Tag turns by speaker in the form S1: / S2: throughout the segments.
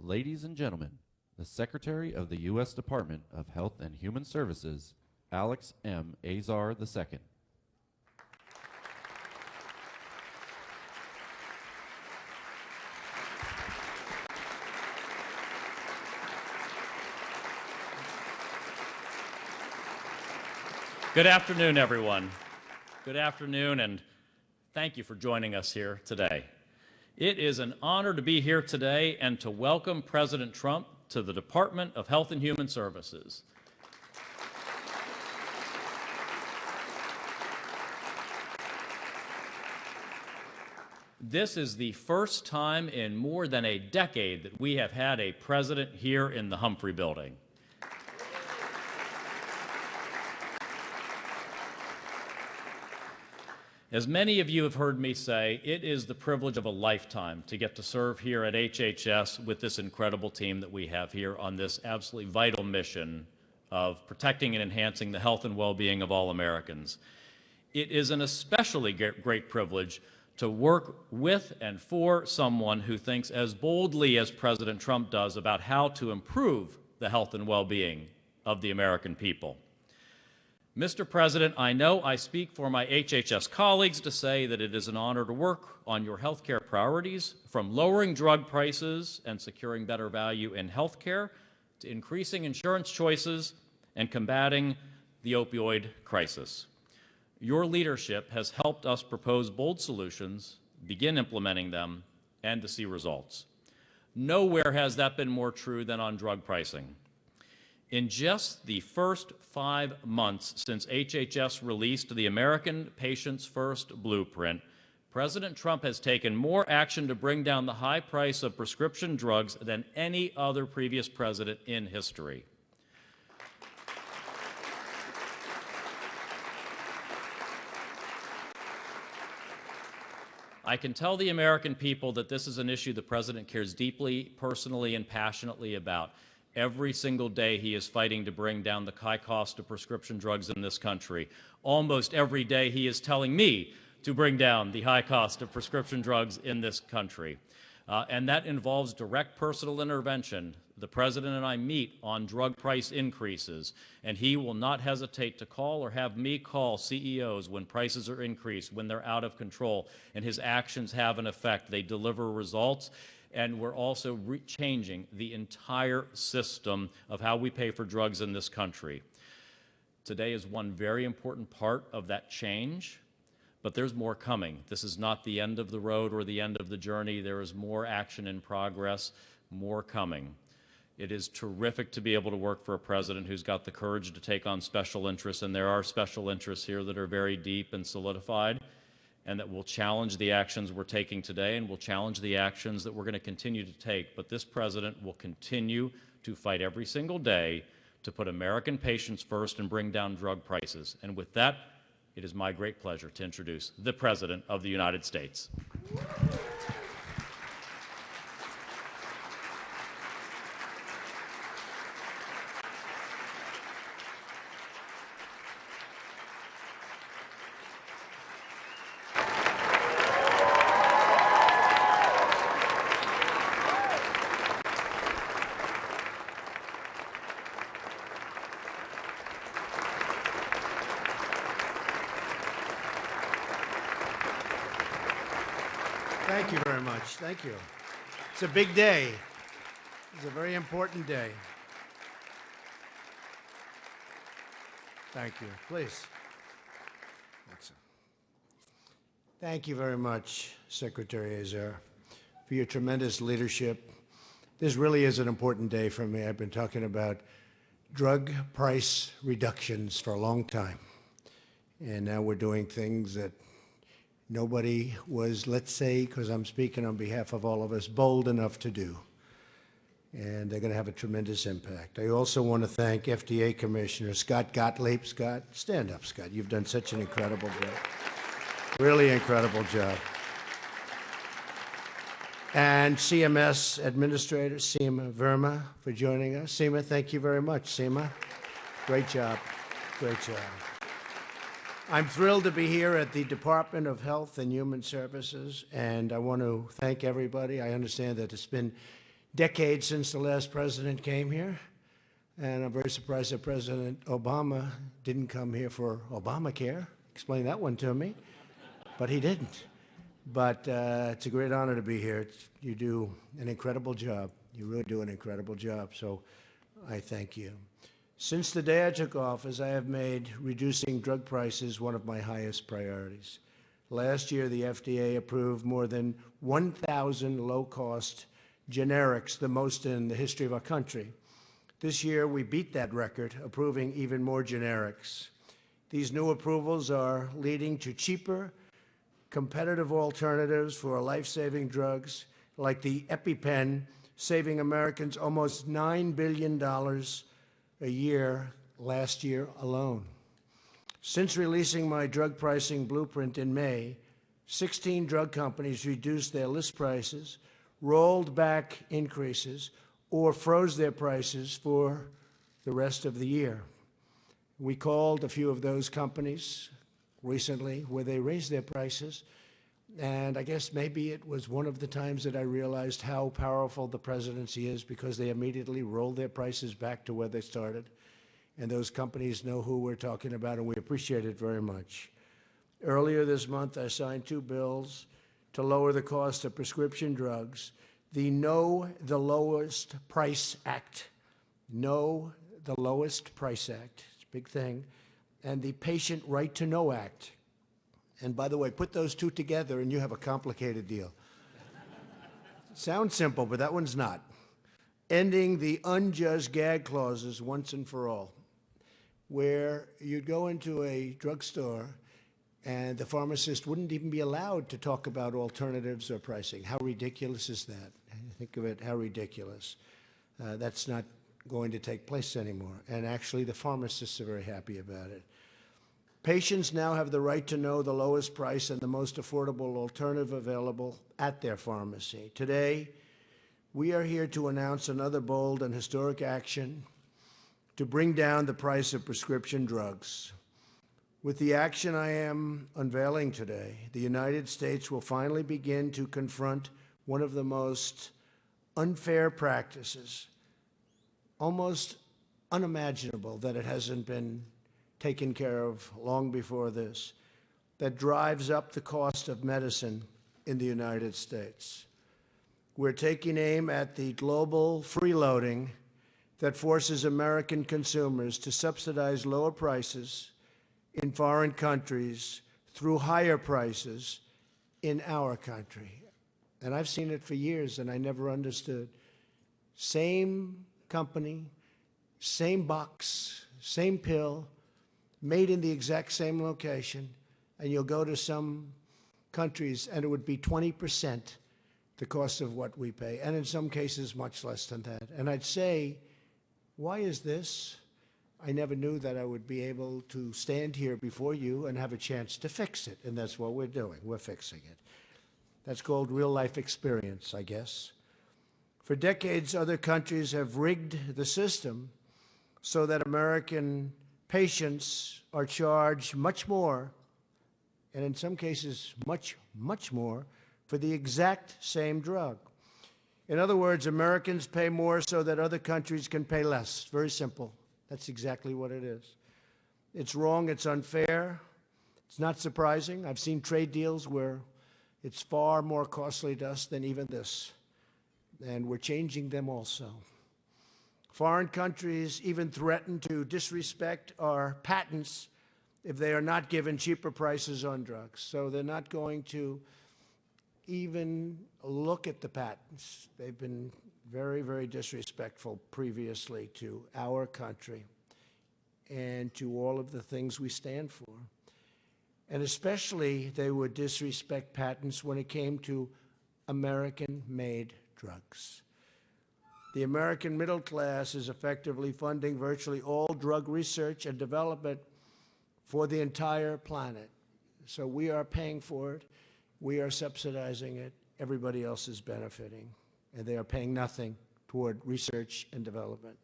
S1: Ladies and gentlemen, the Secretary of the U.S. Department of Health and Human Services, Alex M. Azar II.
S2: Good afternoon, everyone. Good afternoon, and thank you for joining us here today. It is an honor to be here today and to welcome President Trump to the Department of Health and Human Services. This is the first time in more than a decade that we have had a president here in the Humphrey Building. As many of you have heard me say, it is the privilege of a lifetime to get to serve here at HHS with this incredible team that we have here on this absolutely vital mission of protecting and enhancing the health and well-being of all Americans. It is an especially great privilege to work with and for someone who thinks as boldly as President Trump does about how to improve the health and well-being of the American people. Mr. President, I know I speak for my HHS colleagues to say that it is an honor to work on your health care priorities, from lowering drug prices and securing better value in health care to increasing insurance choices and combating the opioid crisis. Your leadership has helped us propose bold solutions, begin implementing them, and to see results. Nowhere has that been more true than on drug pricing. In just the first 5 months since HHS released the American Patients First Blueprint, President Trump has taken more action to bring down the high price of prescription drugs than any other previous president in history. I can tell the American people that this is an issue the President cares deeply, personally, and passionately about. Every single day he is fighting to bring down the high cost of prescription drugs in this country. Almost every day he is telling me to bring down the high cost of prescription drugs in this country. And that involves direct personal intervention. The President and I meet on drug price increases, and he will not hesitate to call or have me call CEOs when prices are increased, when they're out of control, and his actions have an effect. They deliver results. And we're also changing the entire system of how we pay for drugs in this country. Today is one very important part of that change, but there's more coming. This is not the end of the road or the end of the journey. There is more action in progress, more coming. It is terrific to be able to work for a president who's got the courage to take on special interests, and there are special interests here that are very deep and solidified, and that will challenge the actions we're taking today and will challenge the actions that we're going to continue to take. But this president will continue to fight every single day to put American patients first and bring down drug prices. And with that, it is my great pleasure to introduce the President of the United States.
S3: Thank you very much. Thank you. It's a big day. It's a very important day. Thank you. Please. Excellent. Thank you very much, Secretary Azar, for your tremendous leadership. This really is an important day for me. I've been talking about drug price reductions for a long time. And now we're doing things that nobody was, let's say, because I'm speaking on behalf of all of us, bold enough to do. And they're going to have a tremendous impact. I also want to thank FDA Commissioner Scott Gottlieb. Scott, stand up, Scott. You've done such an incredible job. Really incredible job. And CMS Administrator Seema Verma for joining us. Seema, thank you very much. Seema, great job. Great job. I'm thrilled to be here at the Department of Health and Human Services, and I want to thank everybody. I understand that it's been decade since the last president came here, and I'm very surprised that President Obama didn't come here for Obamacare. Explain that one to me. But he didn't. But it's a great honor to be here. You do an incredible job. You really do an incredible job, so I thank you. Since the day I took office, I have made reducing drug prices one of my highest priorities. Last year, the FDA approved more than 1,000 low-cost generics, the most in the history of our country. This year, we beat that record, approving even more generics. These new approvals are leading to cheaper, competitive alternatives for life-saving drugs like the EpiPen, saving Americans almost $9 billion a year last year alone. Since releasing my drug pricing blueprint in May, 16 drug companies reduced their list prices, rolled back increases, or froze their prices for the rest of the year. We called a few of those companies recently where they raised their prices, and I guess maybe it was one of the times that I realized how powerful the presidency is, because they immediately rolled their prices back to where they started. And those companies know who we're talking about, and we appreciate it very much. Earlier this month, I signed 2 bills to lower the cost of prescription drugs. The Know the Lowest Price Act. Know the Lowest Price Act. It's a big thing. And the Patient Right to Know Act. And by the way, put those two together and you have a complicated deal. Sounds simple, but that one's not. Ending the unjust gag clauses once and for all, where you'd go into a drugstore and the pharmacist wouldn't even be allowed to talk about alternatives or pricing. How ridiculous is that? Think of it, how ridiculous. That's not going to take place anymore. And actually, the pharmacists are very happy about it. Patients now have the right to know the lowest price and the most affordable alternative available at their pharmacy. Today, we are here to announce another bold and historic action to bring down the price of prescription drugs. With the action I am unveiling today, the United States will finally begin to confront one of the most unfair practices, almost unimaginable that it hasn't been taken care of long before this, that drives up the cost of medicine in the United States. We're taking aim at the global freeloading that forces American consumers to subsidize lower prices in foreign countries through higher prices in our country. And I've seen it for years, and I never understood. Same company, same box, same pill, made in the exact same location, and you'll go to some countries and it would be 20% the cost of what we pay, and in some cases much less than that. And I'd say, why is this? I never knew that I would be able to stand here before you and have a chance to fix it, and that's what we're doing. We're fixing it. That's called real-life experience, I guess. For decades, other countries have rigged the system so that American patients are charged much more, and in some cases, much, much more, for the exact same drug. In other words, Americans pay more so that other countries can pay less. Very simple. That's exactly what it is. It's wrong, it's unfair, it's not surprising. I've seen trade deals where it's far more costly to us than even this, and we're changing them also. Foreign countries even threaten to disrespect our patents if they are not given cheaper prices on drugs. So they're not going to even look at the patents. They've been very, very disrespectful previously to our country and to all of the things we stand for. And especially they would disrespect patents when it came to American-made drugs. The American middle class is effectively funding virtually all drug research and development for the entire planet. So we are paying for it. We are subsidizing it. Everybody else is benefiting, and they are paying nothing toward research and development.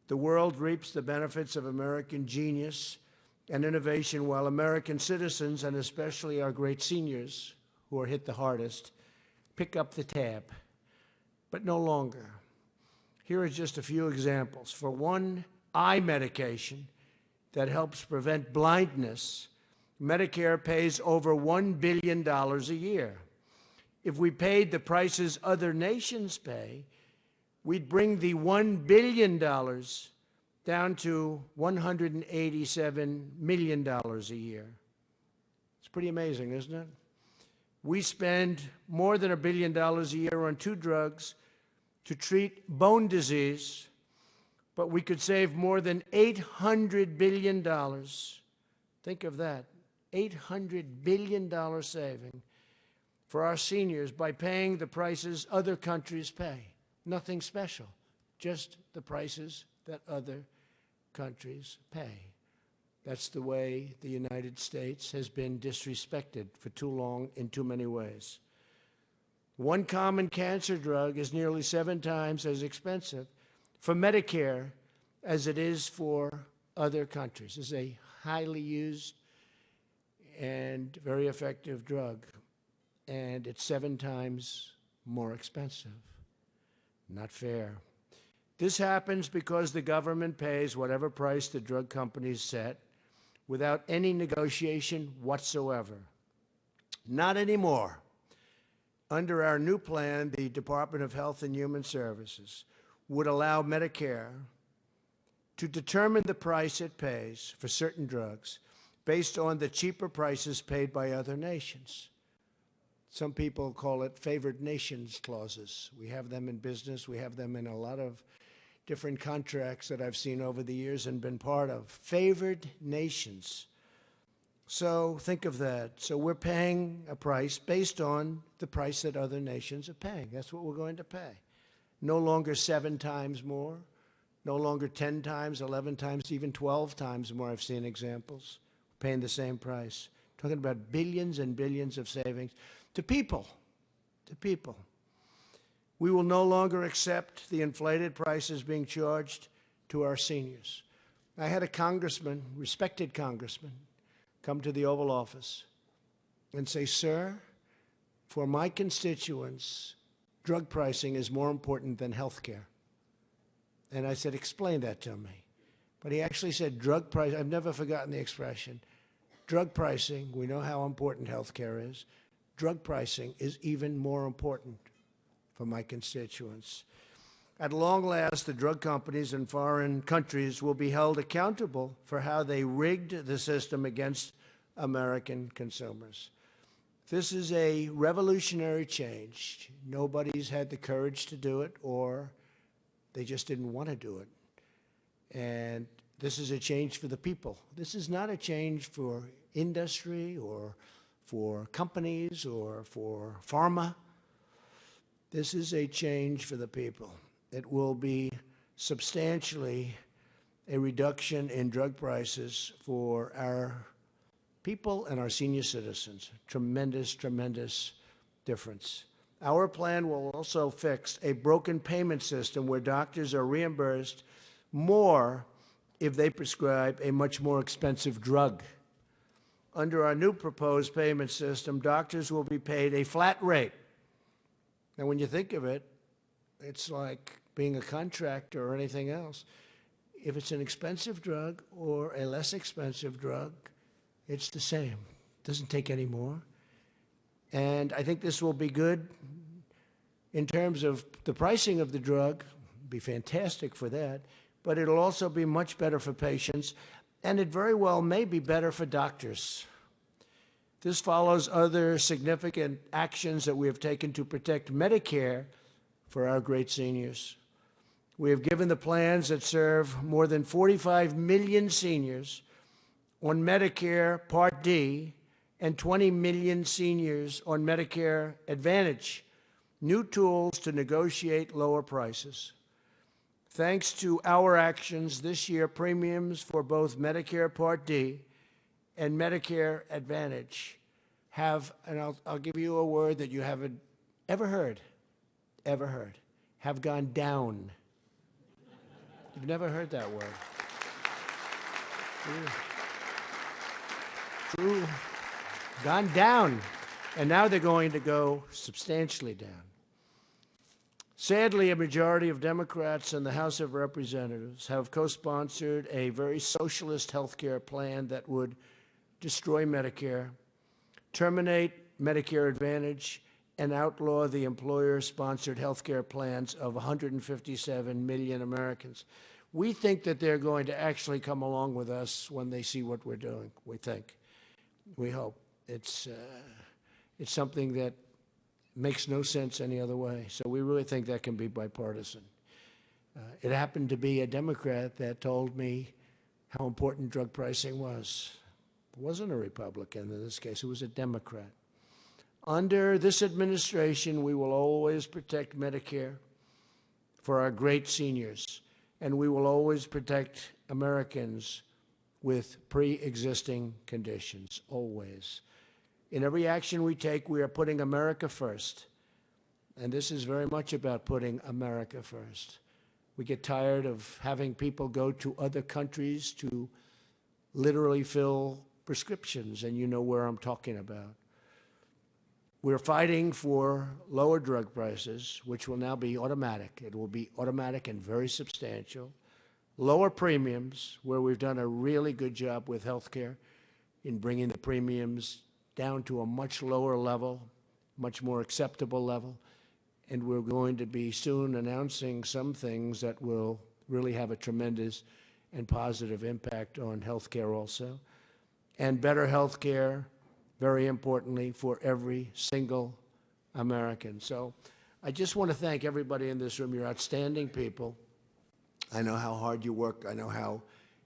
S3: The world reaps the benefits of American genius and innovation, while American citizens, and especially our great seniors, who are hit the hardest, pick up the tab. but no longer. Here are just a few examples. For one eye medication that helps prevent blindness, Medicare pays over $1 billion a year. If we paid the prices other nations pay, we'd bring the $1 billion down to $187 million a year. It's pretty amazing, isn't it? We spend more than $1 billion a year on 2 drugs to treat bone disease, but we could save more than $800 billion. Think of that, $800 billion saving for our seniors by paying the prices other countries pay. Nothing special, just the prices that other countries pay. That's the way the United States has been disrespected for too long in too many ways. One common cancer drug is nearly 7 times as expensive for Medicare as it is for other countries. It's a highly used and very effective drug, and it's 7 times more expensive. Not fair. This happens because the government pays whatever price the drug companies set without any negotiation whatsoever. Not anymore. Under our new plan, the Department of Health and Human Services would allow Medicare to determine the price it pays for certain drugs based on the cheaper prices paid by other nations. Some people call it favored nations clauses. We have them in business. We have them in a lot of different contracts that I've seen over the years and been part of. Favored nations. So think of that. So we're paying a price based on the price that other nations are paying. That's what we're going to pay. No longer 7 times more, no longer 10 times, 11 times, even 12 times more. I've seen examples paying the same price. Talking about billions and billions of savings to people, to people. We will no longer accept the inflated prices being charged to our seniors. I had a congressman, respected congressman, come to the Oval Office and say, "Sir, for my constituents, drug pricing is more important than health care." And I said, "Explain that to me." But he actually said, drug price, I've never forgotten the expression, drug pricing, we know how important health care is, drug pricing is even more important for my constituents. At long last, the drug companies in foreign countries will be held accountable for how they rigged the system against American consumers. This is a revolutionary change. Nobody's had the courage to do it, or they just didn't want to do it. And this is a change for the people. This is not a change for industry or for companies or for pharma. This is a change for the people. It will be substantially a reduction in drug prices for our people and our senior citizens. Tremendous, tremendous difference. Our plan will also fix a broken payment system where doctors are reimbursed more if they prescribe a much more expensive drug. Under our new proposed payment system, doctors will be paid a flat rate. Now, when you think of it, it's like being a contractor or anything else. If it's an expensive drug or a less expensive drug, it's the same. It doesn't take any more. And I think this will be good in terms of the pricing of the drug, be fantastic for that, but it'll also be much better for patients, and it very well may be better for doctors. This follows other significant actions that we have taken to protect Medicare for our great seniors. We have given the plans that serve more than 45 million seniors on Medicare Part D and 20 million seniors on Medicare Advantage new tools to negotiate lower prices. Thanks to our actions this year, premiums for both Medicare Part D and Medicare Advantage have, and I'll give you a word that you haven't ever heard, have gone down. You've never heard that word. True. Gone down. And now they're going to go substantially down. Sadly, a majority of Democrats in the House of Representatives have co-sponsored a very socialist health care plan that would destroy Medicare, terminate Medicare Advantage, and outlaw the employer-sponsored health care plans of 157 million Americans. We think that they're going to actually come along with us when they see what we're doing, we think. We hope. It's something that makes no sense any other way. So we really think that can be bipartisan. It happened to be a Democrat that told me how important drug pricing was. It wasn't a Republican in this case, it was a Democrat. Under this administration, we will always protect Medicare for our great seniors, and we will always protect Americans with pre-existing conditions, always. In every action we take, we are putting America first, and this is very much about putting America first. We get tired of having people go to other countries to literally fill prescriptions, and you know where I'm talking about. We're fighting for lower drug prices, which will now be automatic. It will be automatic and very substantial. Lower premiums, where we've done a really good job with healthcare in bringing the premiums down to a much lower level, much more acceptable level. And we're going to be soon announcing some things that will really have a tremendous and positive impact on healthcare also. And better healthcare, very importantly, for every single American. So I just want to thank everybody in this room. You're outstanding people. I know how hard you work. I know how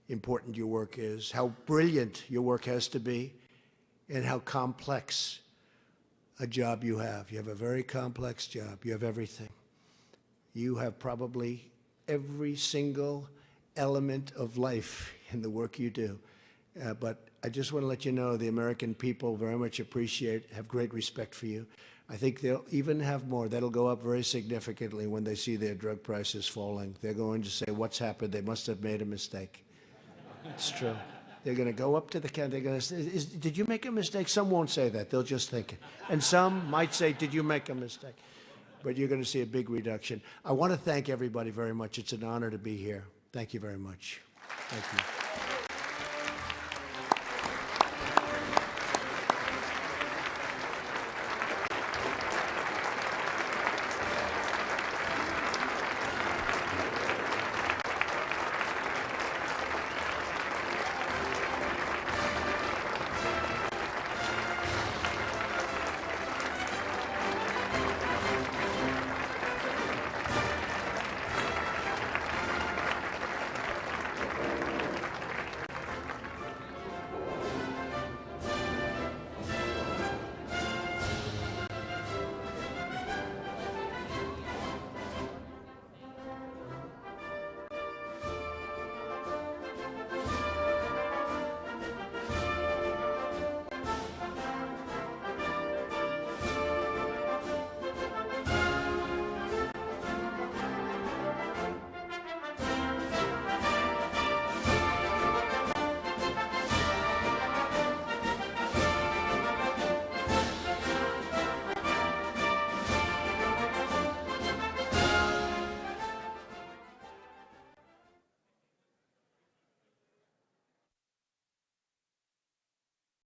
S3: important your work is, how brilliant your work has to be, and how complex a job you have. You have a very complex job. You have everything. You have probably every single element of life in the work you do. But I just want to let you know the American people very much appreciate, have great respect for you. I think they'll even have more. That'll go up very significantly when they see their drug prices falling. They're going to say, what's happened? They must have made a mistake. It's true. They're going to go up to the counter. They're going to say, did you make a mistake? Some won't say that. They'll just think it. And some might say, did you make a mistake? But you're going to see a big reduction. I want to thank everybody very much. It's an honor to be here. Thank you very much. Thank you.